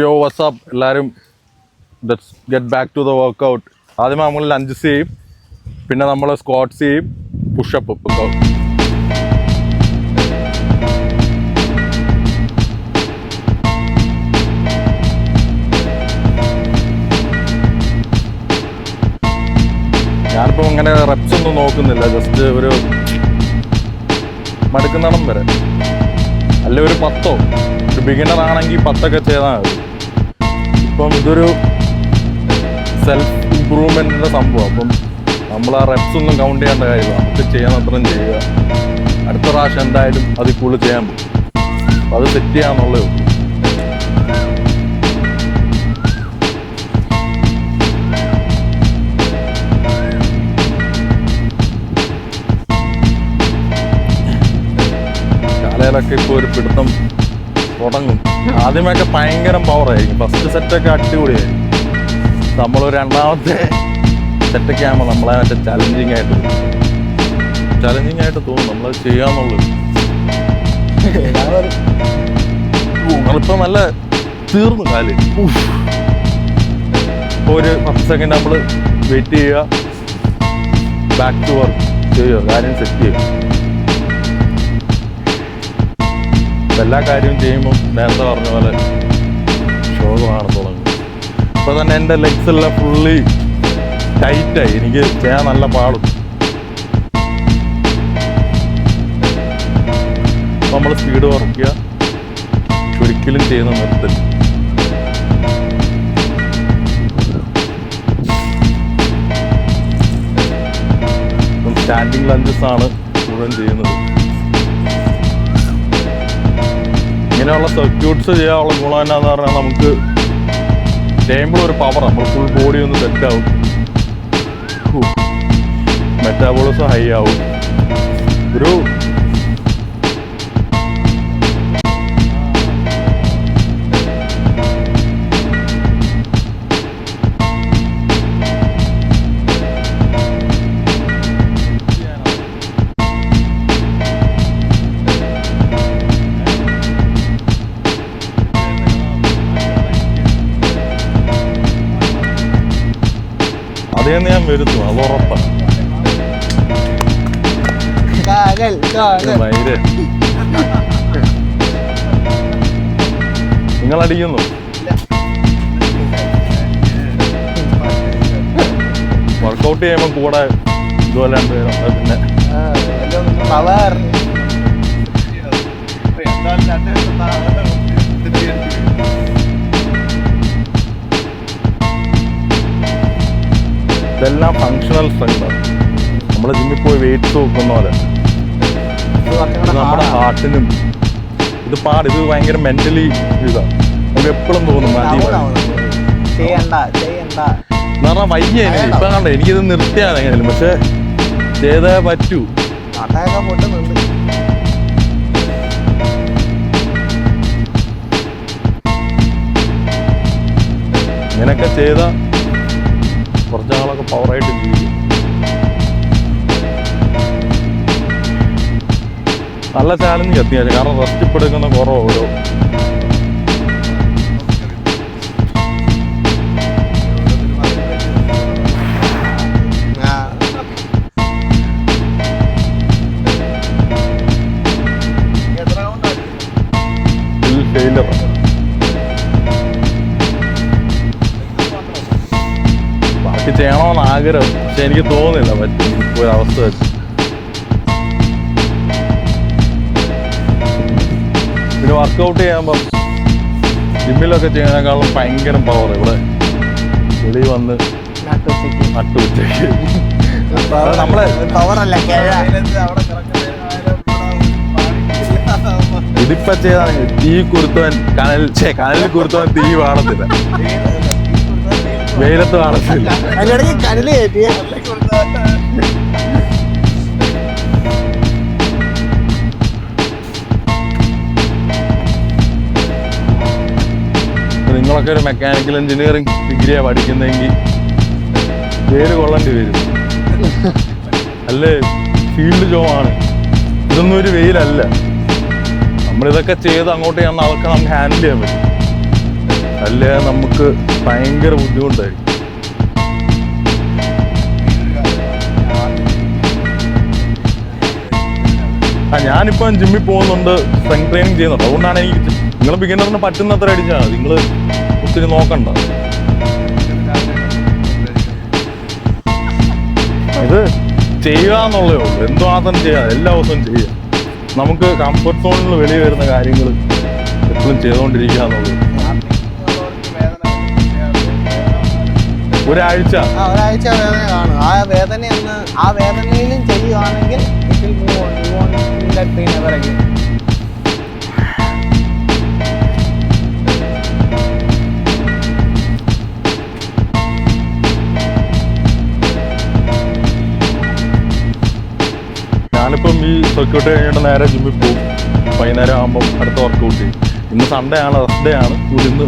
Yo, what's up? എല്ലാവരും let's get back to the workout. ആദ്യം നമ്മൾ ലഞ്ചസ് ചെയ്യും, പിന്നെ നമ്മൾ സ്ക്വാട്ട്സ് ചെയ്യും, പുഷപ്പ് ഒക്കെ. ഞാനിപ്പോൾ ഇങ്ങനെ റെപ്സ് ഒന്നും നോക്കുന്നില്ല, ജസ്റ്റ് ഒരു മടുക്കുന്നിടം വരെ, അല്ല ഒരു 10 ഒരു ബിഗിനർ ആണെങ്കിൽ 10 ചെയ്താൽ മതി. ഇപ്പം ഇതൊരു സെൽഫ് ഇമ്പ്രൂവ്മെൻറ്റിൻ്റെ സംഭവം. അപ്പം നമ്മൾ ആ റെപ്സ് ഒന്നും കൗണ്ട് ചെയ്യേണ്ട കാര്യമില്ല, നമുക്ക് ചെയ്യാൻ അത്രയും ചെയ്യുക. അടുത്ത പ്രാവശ്യം എന്തായാലും അതിൽ കൂടുതൽ ചെയ്യാൻ പറ്റും. അപ്പം അത് സെറ്റ് ചെയ്യാന്നുള്ളേ ഉള്ളൂ. കാലയിലൊക്കെ ഇപ്പോൾ ഒരു പിടുത്തം തുടങ്ങും. ആദ്യമൊക്കെ ഭയങ്കര പവറായിരിക്കും, ഫസ്റ്റ് സെറ്റൊക്കെ അടിപൊളിയായിരിക്കും. നമ്മളൊരു രണ്ടാമത്തെ സെറ്റൊക്കെ ആകുമ്പോൾ നമ്മളെ മറ്റേ ചലഞ്ചിങ് ആയിട്ട് തോന്നും നമ്മളത് ചെയ്യാന്നുള്ളത്. നിങ്ങളിപ്പോൾ നല്ല തീർന്നു കാല്. ഇപ്പോൾ ഒരു 10 സെക്കൻഡ് നമ്മൾ വെയിറ്റ് ചെയ്യുക, ബാക്ക് ടു വർക്ക് ചെയ്യുക, കാര്യം സെറ്റ് ചെയ്യുക. എല്ലാ കാര്യവും ചെയ്യുമ്പോൾ നേരത്തെ പറഞ്ഞ പോലെ ശോകമാണ് തുടങ്ങുന്നത്. ഇപ്പോൾ തന്നെ എൻ്റെ ലെഗ്സ് എല്ലാം ഫുള്ളി ടൈറ്റായി, എനിക്ക് ചെയ്യാൻ നല്ല പാടും. നമ്മൾ സ്പീഡ് കുറയ്ക്കുക, ഒരിക്കലും ചെയ്യുന്ന നിർത്തൽ. സ്റ്റാൻഡിങ് ലഞ്ചസ് ആണ് മുഴുവൻ ചെയ്യുന്നത്. ഇങ്ങനെയുള്ള സർക്യൂട്ട്സ് ചെയ്യാനുള്ള ഗുണം എന്നാന്ന് പറഞ്ഞാൽ നമുക്ക് ചെയ്യുമ്പോൾ ഒരു പവർ, നമ്മൾ ഫുൾ ബോഡി ഒന്ന് സെറ്റ് ആവും, മെറ്റാബോളിസം ഹൈ ആവും. ഒരു അതേന്ന് ഞാൻ വരുത്തും, അത് ഉറപ്പാണ്. നിങ്ങൾ അടിക്കുന്നു, വർക്കൗട്ട് ചെയ്യുമ്പോൾ കൂടെ ഇതുപോലെ രണ്ടുപേരും. പിന്നെ ഇതെല്ലാം ഫങ്ഷണൽ സ്ട്രെങ്താണ്. നമ്മൾ ജിമ്മിൽ പോയി വെയിറ്റ്സ് നോക്കുന്ന പോലെ നമ്മുടെ ഹാർട്ടിനും ഇത് ഇത് ഭയങ്കര മെന്റലി ഇതാണ്. നമുക്ക് എപ്പോഴും തോന്നും എന്ന് പറഞ്ഞാൽ വയ്യ. ഇപ്പൊ കണ്ട എനിക്കിത് നിർത്തിയാണ് എങ്ങനെയും, പക്ഷെ ചെയ്തേ പറ്റൂ. ഇങ്ങനെയൊക്കെ ചെയ്ത കുറച്ച് നാളൊക്കെ പവറായിട്ട് ജീവിക്കും. നല്ല ചാലഞ്ച് അത്യാവശ്യം, കാരണം റെസ്റ്റ് ഇപ്പം എടുക്കുന്ന കുറവ് ഓരോ. ബാക്കി ചെയ്യണമെന്ന് ആഗ്രഹം, പക്ഷെ എനിക്ക് തോന്നുന്നില്ല പറ്റും ഇപ്പോൾ ഒരു അവസ്ഥ വെച്ച്. പിന്നെ വർക്കൗട്ട് ചെയ്യുമ്പം ജിമ്മിലൊക്കെ ചെയ്യുന്നതിനേക്കാളും ഭയങ്കര പവർ ഇവിടെ വെളി വന്ന് നട്ടുച്ചയ്ക്ക് നമ്മളെ ഇതിപ്പോ ചെയ്താൽ തീ കുരുത്തവൻ കനലിൽ കുരുത്തവൻ തീ കാണത്തില്ല, വെയിലത്ത് കാണത്തില്ല. നിങ്ങളൊക്കെ ഒരു മെക്കാനിക്കൽ എഞ്ചിനീയറിംഗ് ഡിഗ്രിയാണ് പഠിക്കുന്നതെങ്കിൽ പേര് കൊള്ളേണ്ടി വരും. അല്ലേ, ഫീൽഡ് ജോബ് ആണ്. ഇതൊന്നും ഒരു വെയിലല്ല. നമ്മളിതൊക്കെ ചെയ്ത് അങ്ങോട്ട് ചെന്ന ആൾക്ക് നമുക്ക് ഹാൻഡിൽ ചെയ്യാൻ പറ്റും. അല്ലേ നമുക്ക് ഭയങ്കര ബുദ്ധിമുട്ടായിരിക്കും. ഞാനിപ്പം ജിമ്മിൽ പോകുന്നുണ്ട്, സ്ട്രെങ്ത് ട്രെയിനിങ് ചെയ്യുന്നുണ്ട്. അതുകൊണ്ടാണ് എനിക്ക് നിങ്ങൾ ബിഗിനറിന് പറ്റുന്നത്ര അടിച്ചാൽ മതി, നിങ്ങൾ ഒത്തിരി നോക്കണ്ട. ഇത് ചെയ്യുക എന്നുള്ളതേ ഉള്ളൂ, എന്തുമാത്രം ചെയ്യാം, എല്ലാ ദിവസവും ചെയ്യാം. നമുക്ക് കംഫർട്ട് സോണിൽ വെളിയിൽ വരുന്ന കാര്യങ്ങൾ എപ്പോഴും ചെയ്തുകൊണ്ടിരിക്കുക എന്നുള്ളത്. ഒരാഴ്ച വേദന കാണും. ആ വേദനയിലും ചെയ്യുകയാണെങ്കിൽ ഞാനിപ്പം ഈ സർക്യൂട്ട് കഴിഞ്ഞിട്ട് നേരെ ജിമ്മിൽ പോകും. വൈകുന്നേരം ആകുമ്പം അടുത്ത വർക്കൗട്ട് ചെയ്യും. ഇന്ന് സൺഡേ ആണ്, റെസ്റ്റ് ഡേ ആണ്. ഇന്ന്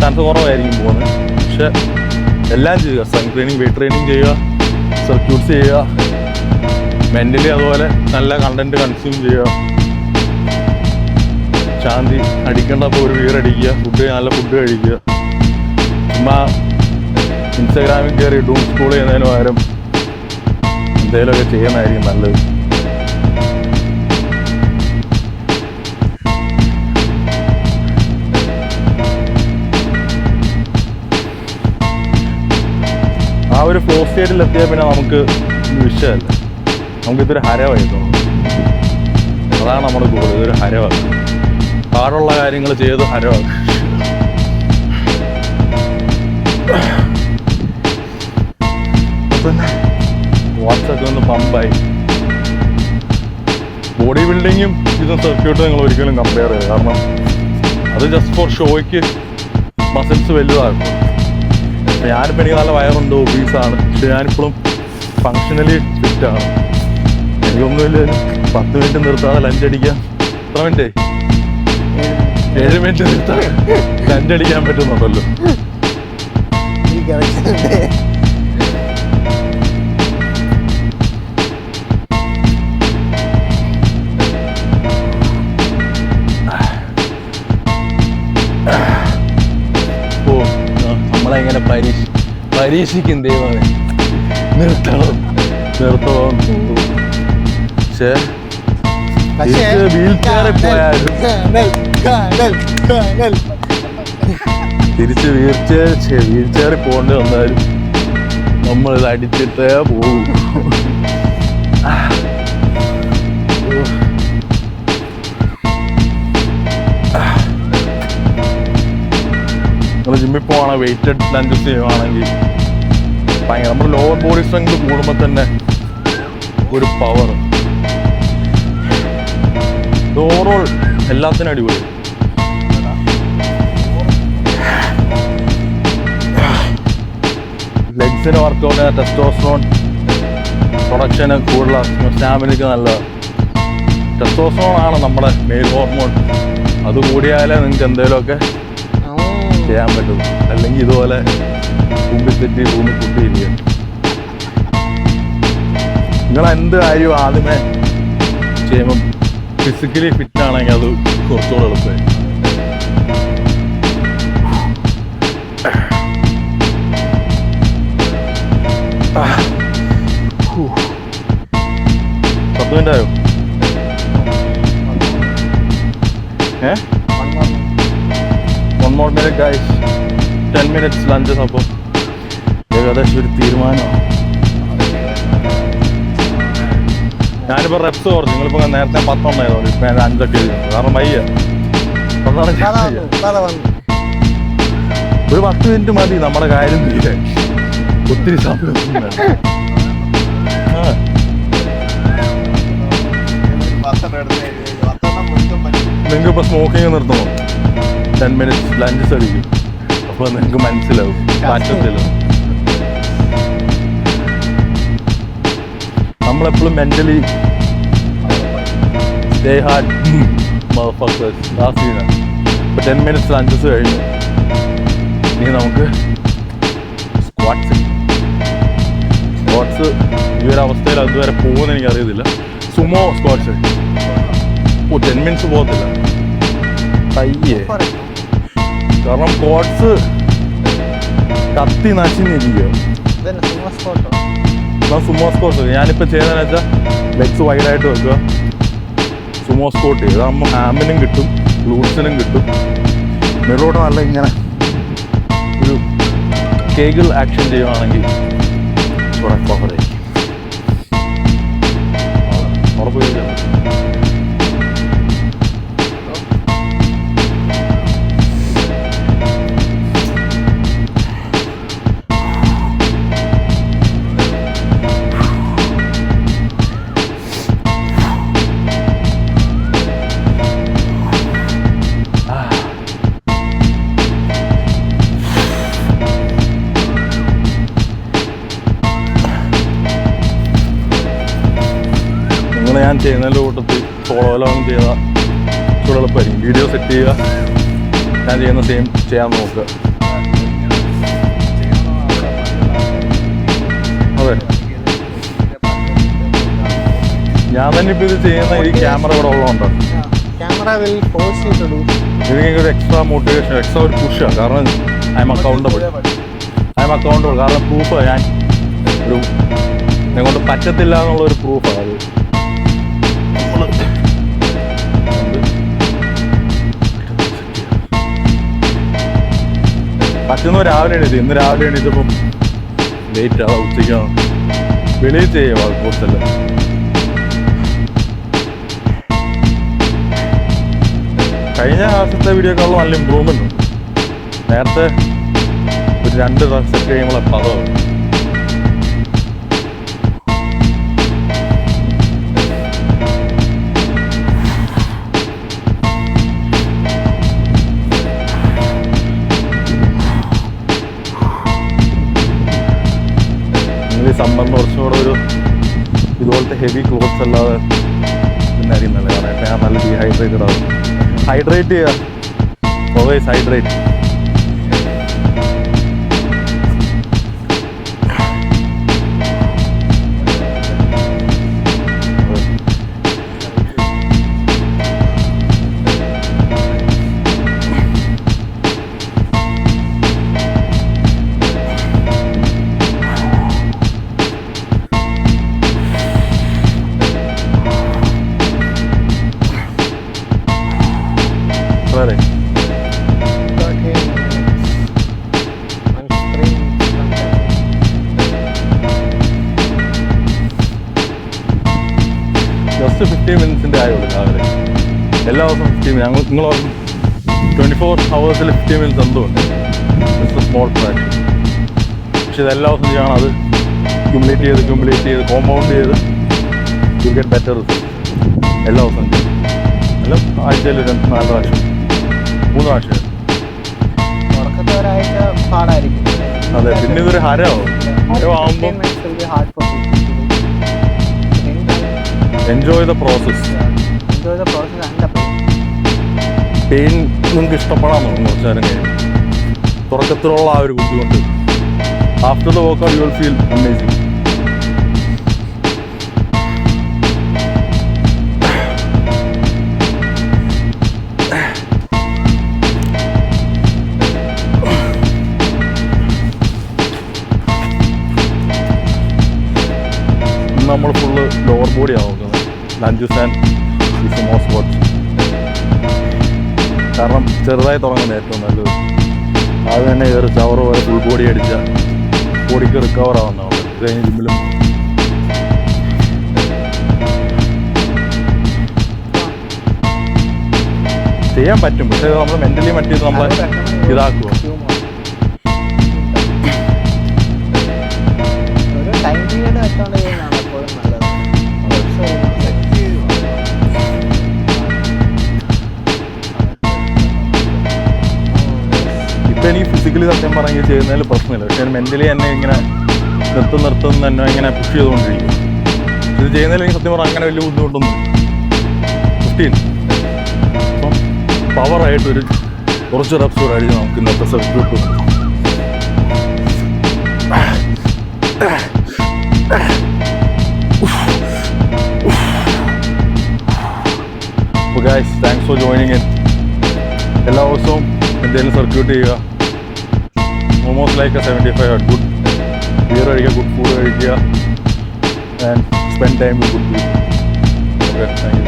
ചാൻസ് കുറവായിരിക്കും പോകുന്നത്. പക്ഷെ എല്ലാം ചെയ്യുക, സ്ട്രെങ്ത് ട്രെയിനിങ്, വെയിറ്റ് ട്രെയിനിങ് ചെയ്യുക, സർക്യൂട്ട്സ് ചെയ്യുക, മെൻ്റലി അതുപോലെ നല്ല കണ്ടന്റ് കൺസ്യൂം ചെയ്യുക. ശാന്തി അടിക്കേണ്ടപ്പോൾ ഒരു വീറടിക്കുക, നല്ല ഫുഡ് കഴിക്കുക. ചുമ്മാ ഇൻസ്റ്റാഗ്രാമിൽ കയറി ഡൂം സ്കൂൾ ചെയ്യുന്നതിന് പകരം എന്തെങ്കിലുമൊക്കെ ചെയ്യുന്നതായിരിക്കും നല്ലത്. ആ ഒരു ഫ്ലോ സ്റ്റേറ്റിൽ എത്തിയാൽ പിന്നെ നമുക്ക് വിഷയമല്ല, നമുക്കിതൊരു ഹരമായി തോന്നും. അതാണ് നമ്മുടെ ഗോൾ, ഇതൊരു ഹരമാക്കുക. പാടുള്ള കാര്യങ്ങൾ ചെയ്ത് ഹരമാക്കുക. വാട്സൊക്കെ ഒന്ന് പമ്പായി. ബോഡി ബിൽഡിങ്ങും ഇതും സർക്യൂട്ടും നിങ്ങൾ ഒരിക്കലും കമ്പയർ ചെയ്യുക. കാരണം അത് ജസ്റ്റ് ഫോർ ഷോയ്ക്ക് മസിൽസ് വലുതാക്കും. ഞാനിപ്പോൾ എനിക്ക് നല്ല വയറുണ്ട്, ഒബീസാണ്, പക്ഷെ ഞാനിപ്പോഴും ഫങ്ഷണലി ഫിറ്റാണ്. എനിക്കൊന്നുമില്ല 10 മിനിറ്റ് നിർത്താതെ ലഞ്ചടിക്കാം. എത്ര മിനിറ്റ്? 7 മിനിറ്റ് നിർത്താതെ ലഞ്ചടിക്കാൻ പറ്റുന്നുണ്ടല്ലോ. നമ്മളെങ്ങനെ പരീക്ഷിക്കും ദൈവമേ, നിർത്തണം. പക്ഷേ വീൽ ചെയറിൽ പോയാലും തിരിച്ച് വീൽ ചെയറിൽ പോകേണ്ടി വന്നാലും നമ്മളിത് അടിച്ചിട്ടേ പോകും. നമ്മൾ ജിമ്മിൽ പോവാണെങ്കിൽ വെയിറ്റഡ് ലഞ്ചസ് ചെയ്യുവാണെങ്കിൽ ഭയങ്കര നമ്മുടെ ലോവർ ബോഡി സ്ട്രെങ്ത് കൂടുമ്പോൾ തന്നെ ഒരു പവർ, ഓവറോൾ എല്ലാത്തിനും അടിപൊളി. ലെഗ്സിന് വർക്കൗട്ട്, ടെസ്റ്റോസ്റ്ററോൺ പ്രൊഡക്ഷന് കൂടുതലാണ്, സ്റ്റാമിനയ്ക്ക് നല്ലതാണ്. ടെസ്റ്റോസ്റ്ററോൺ ആണ് നമ്മുടെ മെയിൽ ഹോർമോൺ. അത് കൂടിയാലേ നിങ്ങൾക്ക് എന്തെങ്കിലുമൊക്കെ ചെയ്യാൻ പറ്റും. അല്ലെങ്കിൽ ഇതുപോലെ ഭൂമി കുട്ടിയിരിക്കും. നിങ്ങൾ എന്ത് കാര്യവും ആദ്യമേ ചെയ്യുമ്പം ഫിസിക്കലി ഫിറ്റ് ആണെങ്കിൽ അത് കുറച്ചുകൂടെ എളുപ്പമായി. സത്വൻ്റായോ? 1 more minute guys, 10 minutes lunches. അപ്പോൾ ഏകദേശം ഒരു തീരുമാനമാണ്. ഞാനിപ്പോൾ റെപ്സ് കുറച്ച്, നിങ്ങളിപ്പോൾ നേരത്തെ 10 ആയതുകൊണ്ട് ഇപ്പം ഞാൻ 5 എഴുതുന്നു. കാരണം വയ്യ, ഒരു 10 മിനിറ്റ് മതി നമ്മുടെ കാര്യം തീരാൻ. ഒത്തിരി സമയം നിങ്ങൾക്ക് ഇപ്പോൾ സ്മോക്കിങ് നിർത്തണോ? 10 minutes ലഞ്ചസ് അടിക്കും. അപ്പോൾ നിങ്ങൾക്ക് മനസ്സിലാവും മാറ്റത്തില്ല. നമ്മളെപ്പോഴും മെൻ്റലി സ്റ്റേ ഹാർഡ് മദർഫക്കേഴ്സ്. ഇപ്പോൾ 10 minutes ലഞ്ചസ് കഴിഞ്ഞു. ഇനി നമുക്ക് സ്ക്വാട്സ് ഈ ഒരു അവസ്ഥയിൽ അതുവരെ പോകുമെന്ന് എനിക്കറിയത്തില്ല. സുമോ സ്ക്വാട്സ് 10 minutes പോകത്തില്ല. പയ്യെ കാരണം കോഡ്സ് കത്തി നശിഞ്ഞിരിക്കുക. സുമോ സ്കോട്ട് ഞാനിപ്പോൾ ചെയ്യുന്നതെന്ന് വെച്ചാൽ ലെഗ്സ് വൈഡായിട്ട് വെക്കുക, സുമോ സ്കോട്ട് ചെയ്ത് അതാകുമ്പോൾ ഹാമിനും കിട്ടും ഗ്ലൂട്ട്സിനും കിട്ടും. മേലോട്ട് നല്ല ഇങ്ങനെ ഒരു കേഗിൾ ആക്ഷൻ ചെയ്യുവാണെങ്കിൽ ഇവിടെ കവറായിരിക്കും. അവിടെ പോയി ഞാൻ ചെയ്യുന്നതിൻ്റെ കൂട്ടത്തിൽ ഫോളോയിലൊന്നും ചെയ്താൽ ചൂട് എളുപ്പമായിരിക്കും. വീഡിയോ സെറ്റ് ചെയ്യുക, ഞാൻ ചെയ്യുന്ന സെയിം ചെയ്യാൻ നോക്കുക. അതെ, ഞാൻ തന്നെ ഇപ്പോൾ ഇത് ചെയ്യുന്ന ഈ ക്യാമറ ഇവിടെ ഉള്ളതുകൊണ്ട് എനിക്കൊരു എക്സ്ട്രാ മോട്ടിവേഷൻ, എക്സ്ട്രാ ഒരു പുഷാണ്. കാരണം ഐ എം അക്കൗണ്ടബിൾ. കാരണം പ്രൂഫ് ഞാൻ ഒരു എന്നെ കൊണ്ട് പറ്റത്തില്ല എന്നുള്ളൊരു പ്രൂഫാണ് അത്. പറ്റുന്ന രാവിലെ എണീറ്റ്, ഇന്ന് രാവിലെ എണീറ്റപ്പം ലേറ്റ് ആവാം, ഉച്ചയ്ക്കാണ് വെളിയിൽ ചെയ്യുക വർക്കൗട്ട്സെല്ലാം. കഴിഞ്ഞ ആഴ്ചത്തെ വീഡിയോക്കാളും നല്ല ഇമ്പ്രൂവ്മെൻ്റ് ഉണ്ട്. നേരത്തെ ഒരു 2 സെറ്റ് കഴിയുമ്പോൾ പദം സമ്മറിന് കുറച്ചും കൂടെ ഒരു ഇതുപോലത്തെ ഹെവി ക്ലോത്ത്സ് അല്ലാതെ പിന്നായിരിക്കും നല്ല. കാരണം ഇപ്പം ഞാൻ നല്ല ഡീഹൈഡ്രേറ്റഡ് ആവും. ഹൈഡ്രേറ്റ് ചെയ്യുക, ഓൾവേസ് ഹൈഡ്രേറ്റ്. Ready? ജസ്റ്റ് 15 മിനിറ്റ്സിൻ്റെ ആയുള്ളൂ രാവിലെ. എല്ലാ ദിവസവും 15 മിനിറ്റ്. നിങ്ങൾ 24 ഹവേഴ്സിൽ 15 മിനിറ്റ്സ് എന്തുകൊണ്ട് ജസ്റ്റ് സ്മോൾ ഫ്രാക്ഷൻ. പക്ഷെ ഇത് എല്ലാ ദിവസവും ചെയ്യണം. അത് ക്യുമുലേറ്റ് ചെയ്ത് കോമ്പൗണ്ട് ചെയ്ത് യു ഗെറ്റ് ബെറ്റർ റിസൾട്ട്. എല്ലാ ദിവസവും ചെയ്യും. എല്ലാം ആഴ്ചയിൽ 4 പ്രാവശ്യം 3 പ്രാവശ്യം. അതെ, പിന്നെ ഇതൊരു ഹരമാകുമ്പോൾ എൻജോയ് ദ പ്രോസസ്. പെയിൻ നിങ്ങൾക്ക് ഇഷ്ടപ്പെടാൻ തോന്നും കുറച്ച് നേരം കഴിയും. തുടക്കത്തിലുള്ള ആ ഒരു ബുദ്ധിമുട്ട് after the workout you will feel amazing. നമ്മൾ ഫുള്ള് ലോവർ ബോഡിയാണ് നോക്കുന്നത്, ലഞ്ചസ് ആൻഡ് ഈ സുമോ സ്ക്വാട്ട്സ്. കാരണം ചെറുതായി തുടങ്ങുന്നത് ഏറ്റവും നല്ലത്. അത് തന്നെ കയറി ചവറ് പോലെ ഫുൾ ബോഡി അടിച്ചാൽ ബോഡിക്ക് റിക്കവർ ആവുന്നതാണ്. ഇത് കഴിഞ്ഞ് ജിമ്മിലും ചെയ്യാൻ പറ്റും. പക്ഷേ നമ്മൾ മെൻ്റലി മറ്റേ നമ്മളെ ഇതാക്കുക. ഇപ്പം എനിക്ക് ഫിസിക്കലി സത്യം പറഞ്ഞ് ചെയ്യുന്നതിൽ പ്രശ്നമില്ല. പക്ഷേ മെൻ്റലി എന്നെ ഇങ്ങനെ നിർത്തും തന്നെ ഇങ്ങനെ പുഷ് ചെയ്തുകൊണ്ടിരിക്കും. ഇത് ചെയ്യുന്നതിൽ എനിക്ക് സത്യം പറഞ്ഞാൽ അങ്ങനെ വലിയ ബുദ്ധിമുട്ടൊന്നും 15. അപ്പം പവറായിട്ടൊരു കുറച്ച് റെപ്സ് കൂടെ അടിച്ച് നമുക്ക് ഇന്നത്തെ സർക്യൂട്ട് കിട്ടും. Guys, thanks for joining in. എല്ലാ ദിവസവും എന്തെങ്കിലും സർക്യൂട്ട് ചെയ്യുക. ഓൾമോസ്റ്റ് ലൈക്ക് 75 ഗുഡ് ബിയർ കഴിക്കുക, ഗുഡ് ഫുഡ് കഴിക്കുക, and spend time with good people. Okay, thank you.